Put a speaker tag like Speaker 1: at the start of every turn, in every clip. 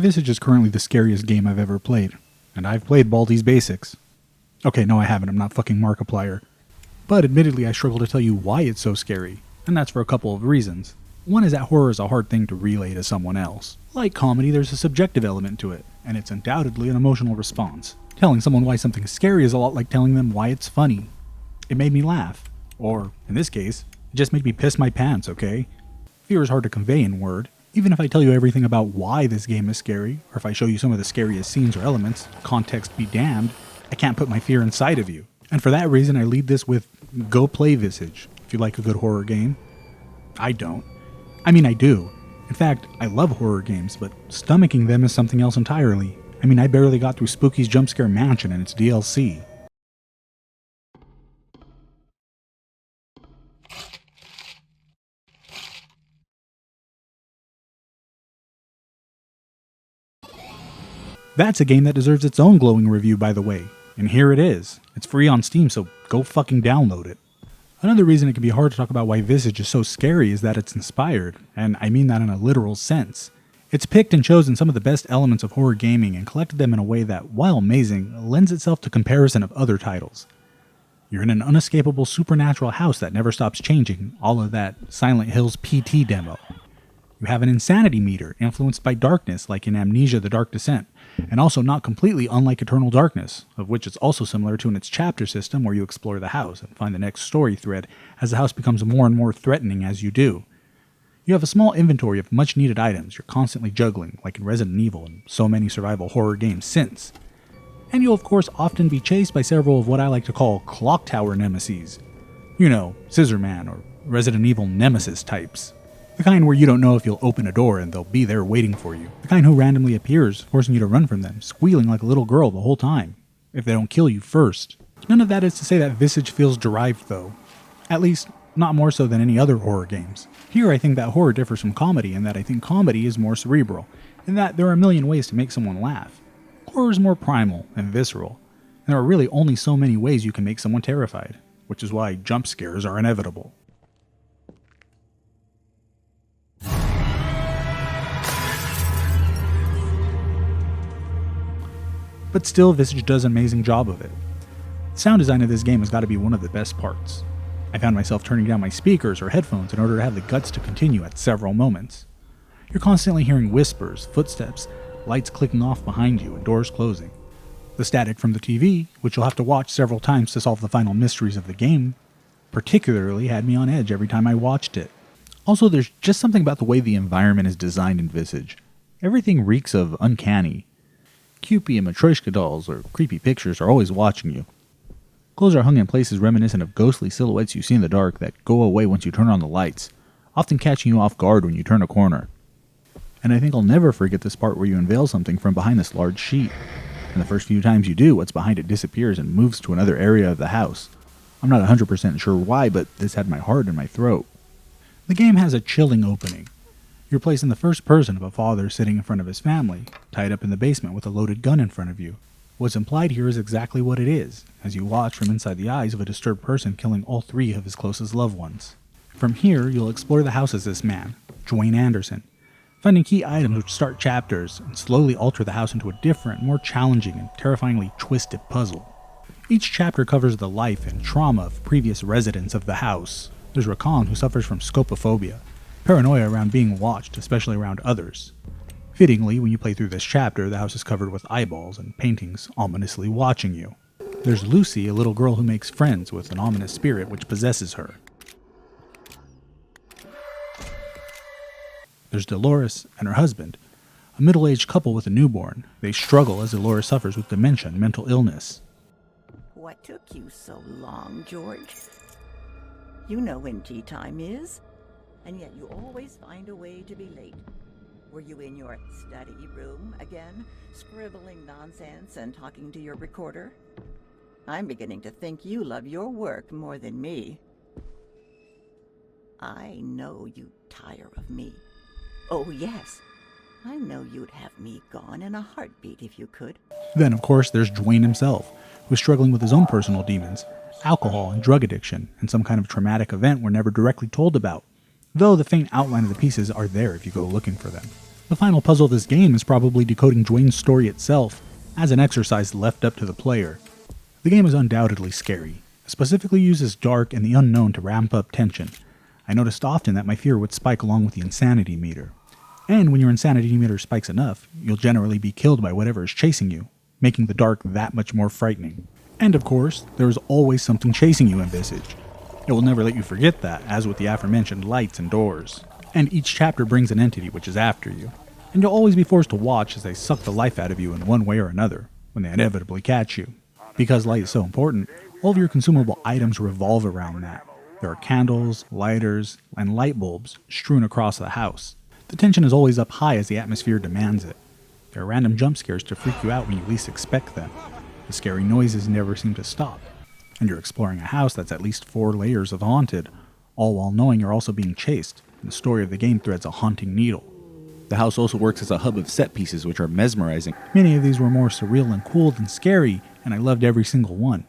Speaker 1: Visage is currently the scariest game I've ever played, and I've played Baldi's Basics. Okay, no I haven't, I'm not fucking Markiplier. But admittedly I struggle to tell you why it's so scary, and that's for a couple of reasons. One is that horror is a hard thing to relay to someone else. Like comedy, there's a subjective element to it, and it's undoubtedly an emotional response. Telling someone why something's scary is a lot like telling them why it's funny. It made me laugh. Or, in this case, it just made me piss my pants, okay? Fear is hard to convey in word. Even if I tell you everything about why this game is scary, or if I show you some of the scariest scenes or elements, context be damned, I can't put my fear inside of you. And for that reason I lead this with, go play Visage, if you like a good horror game. I don't. I mean I do. In fact, I love horror games, but stomaching them is something else entirely. I mean I barely got through Spooky's Jumpscare Mansion and its DLC. That's a game that deserves its own glowing review, by the way. And here it is. It's free on Steam, so go fucking download it. Another reason it can be hard to talk about why Visage is so scary is that it's inspired, and I mean that in a literal sense. It's picked and chosen some of the best elements of horror gaming and collected them in a way that, while amazing, lends itself to comparison of other titles. You're in an unescapable supernatural house that never stops changing, all of that Silent Hill's PT demo. You have an insanity meter influenced by darkness like in Amnesia: The Dark Descent, and also not completely unlike Eternal Darkness, of which it's also similar to in its chapter system where you explore the house and find the next story thread as the house becomes more and more threatening as you do. You have a small inventory of much needed items you're constantly juggling like in Resident Evil and so many survival horror games since. And you'll of course often be chased by several of what I like to call clock tower nemesis. You know, Scissor Man or Resident Evil Nemesis types. The kind where you don't know if you'll open a door and they'll be there waiting for you. The kind who randomly appears, forcing you to run from them, squealing like a little girl the whole time, if they don't kill you first. None of that is to say that Visage feels derived though. At least, not more so than any other horror games. Here I think that horror differs from comedy in that I think comedy is more cerebral, in that there are a million ways to make someone laugh. Horror is more primal and visceral, and there are really only so many ways you can make someone terrified, which is why jump scares are inevitable. But still, Visage does an amazing job of it. The sound design of this game has got to be one of the best parts. I found myself turning down my speakers or headphones in order to have the guts to continue at several moments. You're constantly hearing whispers, footsteps, lights clicking off behind you, and doors closing. The static from the TV, which you'll have to watch several times to solve the final mysteries of the game, particularly had me on edge every time I watched it. Also, there's just something about the way the environment is designed in Visage. Everything reeks of uncanny. Cupid and Matryoshka dolls or creepy pictures are always watching you. Clothes are hung in places reminiscent of ghostly silhouettes you see in the dark that go away once you turn on the lights, often catching you off guard when you turn a corner. And I think I'll never forget this part where you unveil something from behind this large sheet. And the first few times you do, what's behind it disappears and moves to another area of the house. I'm not 100% sure why, but this had my heart in my throat. The game has a chilling opening. You're placed in the first person of a father sitting in front of his family, tied up in the basement with a loaded gun in front of you. What's implied here is exactly what it is, as you watch from inside the eyes of a disturbed person killing all three of his closest loved ones. From here, you'll explore the house as this man, Dwayne Anderson, finding key items which start chapters and slowly alter the house into a different, more challenging and terrifyingly twisted puzzle. Each chapter covers the life and trauma of previous residents of the house. There's Rakan, who suffers from scopophobia, paranoia around being watched, especially around others. Fittingly, when you play through this chapter, the house is covered with eyeballs and paintings ominously watching you. There's Lucy, a little girl who makes friends with an ominous spirit which possesses her. There's Dolores and her husband, a middle-aged couple with a newborn. They struggle as Dolores suffers with dementia and mental illness.
Speaker 2: What took you so long, George? You know when tea time is, and yet you always find a way to be late. Were you in your study room again, scribbling nonsense and talking to your recorder? I'm beginning to think you love your work more than me. I know you tire of me. Oh yes, I know you'd have me gone in a heartbeat if you could.
Speaker 1: Then, of course, there's Dwayne himself, who's struggling with his own personal demons, alcohol and drug addiction, and some kind of traumatic event we're never directly told about, though the faint outline of the pieces are there if you go looking for them. The final puzzle of this game is probably decoding Dwayne's story itself, as an exercise left up to the player. The game is undoubtedly scary. It specifically uses dark and the unknown to ramp up tension. I noticed often that my fear would spike along with the insanity meter. And when your insanity meter spikes enough, you'll generally be killed by whatever is chasing you, making the dark that much more frightening. And of course, there is always something chasing you in Visage. It will never let you forget that, as with the aforementioned lights and doors. And each chapter brings an entity which is after you. And you'll always be forced to watch as they suck the life out of you in one way or another, when they inevitably catch you. Because light is so important, all of your consumable items revolve around that. There are candles, lighters, and light bulbs strewn across the house. The tension is always up high as the atmosphere demands it. There are random jump scares to freak you out when you least expect them. The scary noises never seem to stop. And you're exploring a house that's at least 4 layers of haunted, all while knowing you're also being chased, and the story of the game threads a haunting needle. The house also works as a hub of set pieces which are mesmerizing. Many of these were more surreal and cool than scary, and I loved every single one.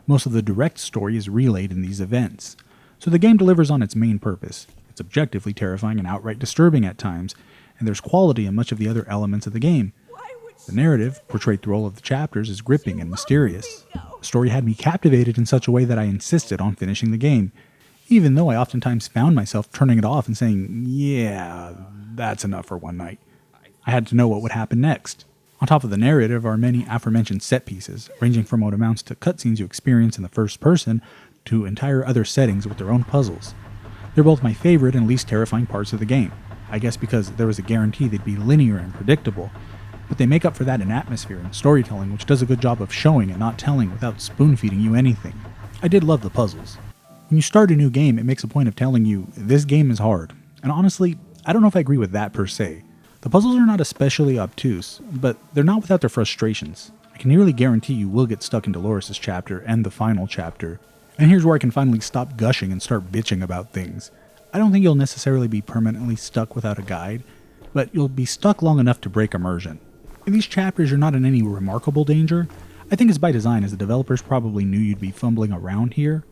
Speaker 1: Most of the direct story is relayed in these events. So the game delivers on its main purpose. It's objectively terrifying and outright disturbing at times, and there's quality in much of the other elements of the game. The narrative, portrayed through all of the chapters, is gripping and mysterious. The story had me captivated in such a way that I insisted on finishing the game, even though I oftentimes found myself turning it off and saying, yeah, that's enough for one night. I had to know what would happen next. On top of the narrative are many aforementioned set pieces, ranging from what amounts to cutscenes you experience in the first person to entire other settings with their own puzzles. They're both my favorite and least terrifying parts of the game, I guess because there was a guarantee they'd be linear and predictable, but they make up for that in atmosphere and storytelling, which does a good job of showing and not telling without spoon-feeding you anything. I did love the puzzles. When you start a new game, it makes a point of telling you, this game is hard. And honestly, I don't know if I agree with that per se. The puzzles are not especially obtuse, but they're not without their frustrations. I can nearly guarantee you will get stuck in Dolores' chapter and the final chapter. And here's where I can finally stop gushing and start bitching about things. I don't think you'll necessarily be permanently stuck without a guide, but you'll be stuck long enough to break immersion. In these chapters, you're not in any remarkable danger. I think it's by design, as the developers probably knew you'd be fumbling around here.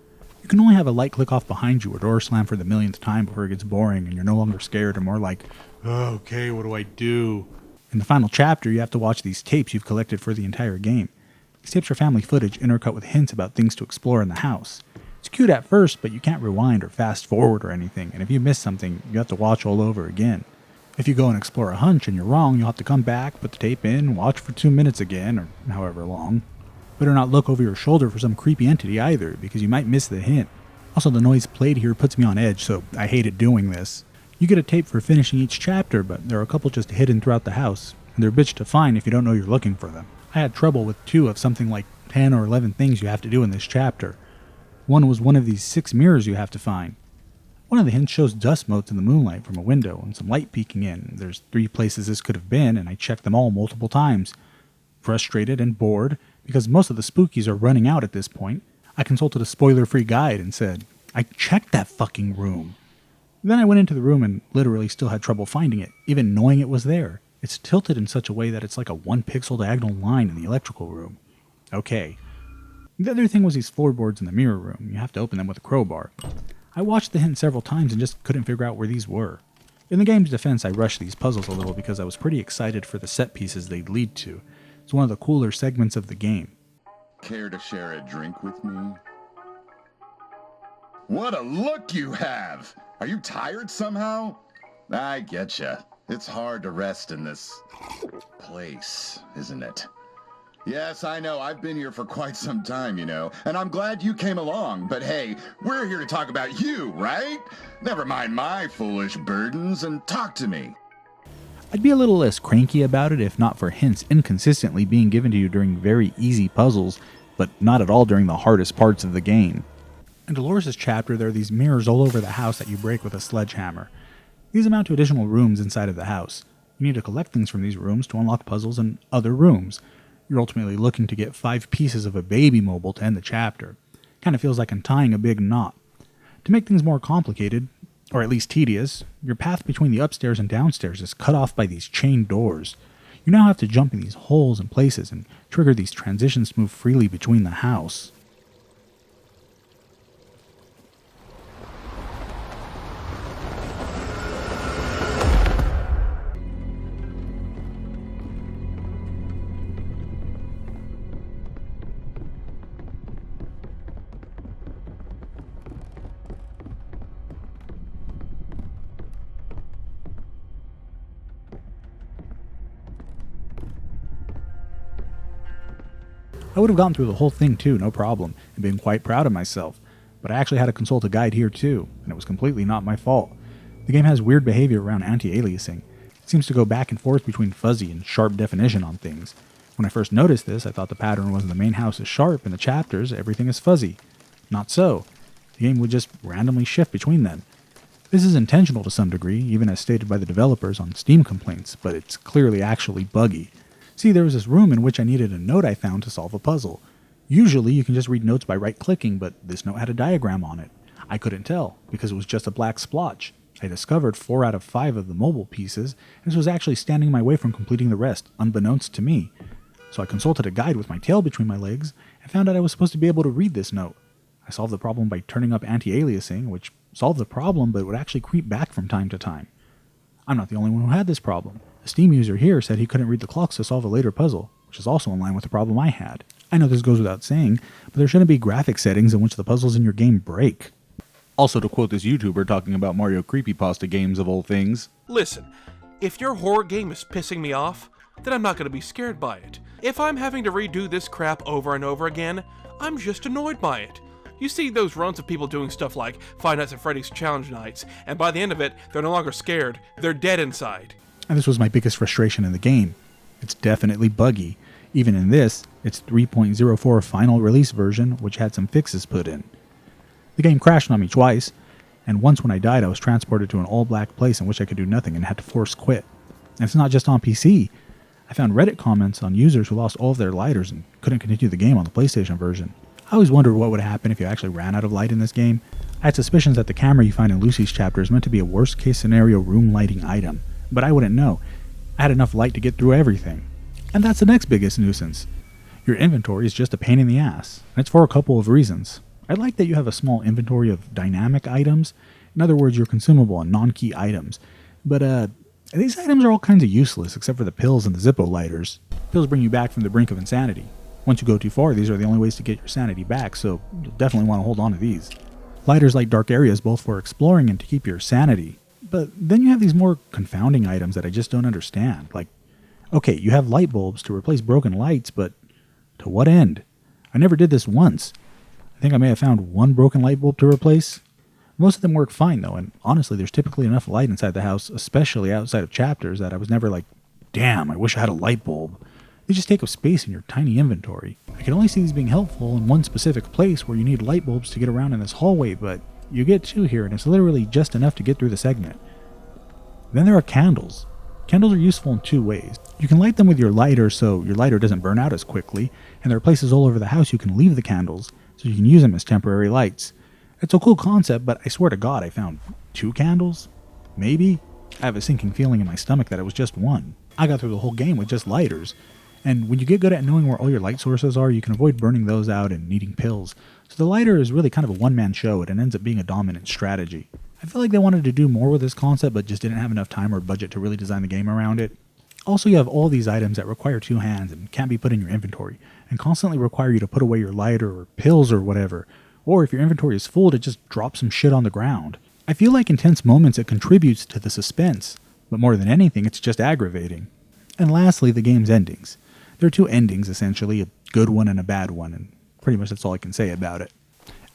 Speaker 1: You can only have a light click off behind you or door slam for the millionth time before it gets boring and you're no longer scared or more like, oh, okay, what do I do? In the final chapter, you have to watch these tapes you've collected for the entire game. These tapes are family footage intercut with hints about things to explore in the house. It's cute at first, but you can't rewind or fast forward or anything, and if you miss something, you have to watch all over again. If you go and explore a hunch and you're wrong, you'll have to come back, put the tape in, watch for 2 minutes again, or however long. Better not look over your shoulder for some creepy entity either, because you might miss the hint. Also, the noise played here puts me on edge, so I hated doing this. You get a tape for finishing each chapter, but there are a couple just hidden throughout the house, and they're a bitch to find if you don't know you're looking for them. I had trouble with 2 of something like 10 or 11 things you have to do in this chapter. One was one of these 6 mirrors you have to find. One of the hints shows dust motes in the moonlight from a window and some light peeking in. There's 3 places this could have been, and I checked them all multiple times. Frustrated and bored, because most of the spookies are running out at this point, I consulted a spoiler-free guide and said, I checked that fucking room. Then I went into the room and literally still had trouble finding it, even knowing it was there. It's tilted in such a way that it's like a 1-pixel diagonal line in the electrical room. Okay. The other thing was these floorboards in the mirror room. You have to open them with a crowbar. I watched the hint several times and just couldn't figure out where these were. In the game's defense, I rushed these puzzles a little because I was pretty excited for the set pieces they'd lead to. It's one of the cooler segments of the game.
Speaker 3: Care to share a drink with me? What a look you have! Are you tired somehow? I getcha. It's hard to rest in this place, isn't it? Yes, I know. I've been here for quite some time, you know, and I'm glad you came along. But hey, we're here to talk about you, right? Never mind my foolish burdens and talk to me.
Speaker 1: I'd be a little less cranky about it if not for hints inconsistently being given to you during very easy puzzles, but not at all during the hardest parts of the game. In Dolores' chapter, there are these mirrors all over the house that you break with a sledgehammer. These amount to additional rooms inside of the house. You need to collect things from these rooms to unlock puzzles in other rooms. You're ultimately looking to get 5 pieces of a baby mobile to end the chapter. Kind of feels like untying a big knot. To make things more complicated, or at least tedious, your path between the upstairs and downstairs is cut off by these chain doors. You now have to jump in these holes and places and trigger these transitions to move freely between the house. I would have gotten through the whole thing too, no problem, and been quite proud of myself, but I actually had to consult a guide here too, and it was completely not my fault. The game has weird behavior around anti-aliasing. It seems to go back and forth between fuzzy and sharp definition on things. When I first noticed this, I thought the pattern was the main house is sharp and the chapters, everything is fuzzy. Not so. The game would just randomly shift between them. This is intentional to some degree, even as stated by the developers on Steam complaints, but it's clearly actually buggy. See, there was this room in which I needed a note I found to solve a puzzle. Usually you can just read notes by right-clicking, but this note had a diagram on it. I couldn't tell, because it was just a black splotch. I discovered 4 out of 5 of the mobile pieces, and this was actually standing in my way from completing the rest, unbeknownst to me. So I consulted a guide with my tail between my legs, and found out I was supposed to be able to read this note. I solved the problem by turning up anti-aliasing, which solved the problem, but would actually creep back from time to time. I'm not the only one who had this problem. A Steam user here said he couldn't read the clocks to solve a later puzzle, which is also in line with the problem I had. I know this goes without saying, but there shouldn't be graphic settings in which the puzzles in your game break. Also, to quote this YouTuber talking about Mario creepypasta games of all things,
Speaker 4: Listen, if your horror game is pissing me off, then I'm not going to be scared by it. If I'm having to redo this crap over and over again, I'm just annoyed by it. You see those runs of people doing stuff like Five Nights at Freddy's Challenge Nights, and by the end of it, they're no longer scared, they're dead inside.
Speaker 1: and this was my biggest frustration in the game. It's definitely buggy. Even in this, its 3.04 final release version, which had some fixes put in. The game crashed on me twice, and once when I died I was transported to an all-black place in which I could do nothing and had to force quit. And it's not just on PC. I found Reddit comments on users who lost all of their lighters and couldn't continue the game on the PlayStation version. I always wondered what would happen if you actually ran out of light in this game. I had suspicions that the camera you find in Lucy's chapter is meant to be a worst-case scenario room lighting item, but I wouldn't know. I had enough light to get through everything. And that's the next biggest nuisance. Your inventory is just a pain in the ass, and it's for a couple of reasons. I like that you have a small inventory of dynamic items, in other words, your consumable and non-key items, but these items are all kinds of useless except for the pills and the Zippo lighters. Pills bring you back from the brink of insanity. Once you go too far, these are the only ways to get your sanity back, so you'll definitely want to hold on to these. Lighters light dark areas both for exploring and to keep your sanity. But then you have these more confounding items that I just don't understand. Like, okay, you have light bulbs to replace broken lights, but to what end? I never did this once. I think I may have found one broken light bulb to replace. Most of them work fine though, and honestly there's typically enough light inside the house, especially outside of chapters, that I was never like, damn, I wish I had a light bulb. They just take up space in your tiny inventory. I can only see these being helpful in one specific place where you need light bulbs to get around in this hallway, but you get 2 here and it's literally just enough to get through the segment. Then there are candles. Candles are useful in 2 ways. You can light them with your lighter so your lighter doesn't burn out as quickly, and there are places all over the house you can leave the candles so you can use them as temporary lights. It's a cool concept, but I swear to God I found 2 candles? Maybe? I have a sinking feeling in my stomach that it was just 1. I got through the whole game with just lighters. And when you get good at knowing where all your light sources are, you can avoid burning those out and needing pills. So the lighter is really kind of a one-man show, and it ends up being a dominant strategy. I feel like they wanted to do more with this concept, but just didn't have enough time or budget to really design the game around it. Also, you have all these items that require 2 hands and can't be put in your inventory, and constantly require you to put away your lighter or pills or whatever. Or if your inventory is full, to just drop some shit on the ground. I feel like in tense moments it contributes to the suspense, but more than anything it's just aggravating. And lastly, the game's endings. There are 2 endings essentially, a good one and a bad one, and pretty much that's all I can say about it.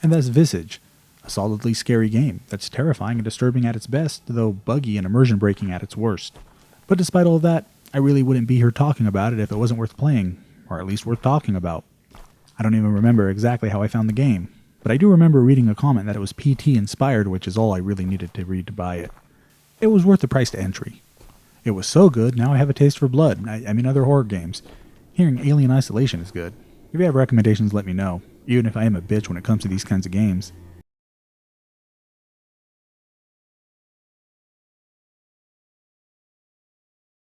Speaker 1: And that's Visage, a solidly scary game that's terrifying and disturbing at its best, though buggy and immersion breaking at its worst. But despite all of that, I really wouldn't be here talking about it if it wasn't worth playing, or at least worth talking about. I don't even remember exactly how I found the game, but I do remember reading a comment that it was PT inspired, which is all I really needed to read to buy it. It was worth the price to entry. It was so good, now I have a taste for blood, I mean other horror games. Hearing Alien Isolation is good. If you have recommendations, let me know, even if I am a bitch when it comes to these kinds of games.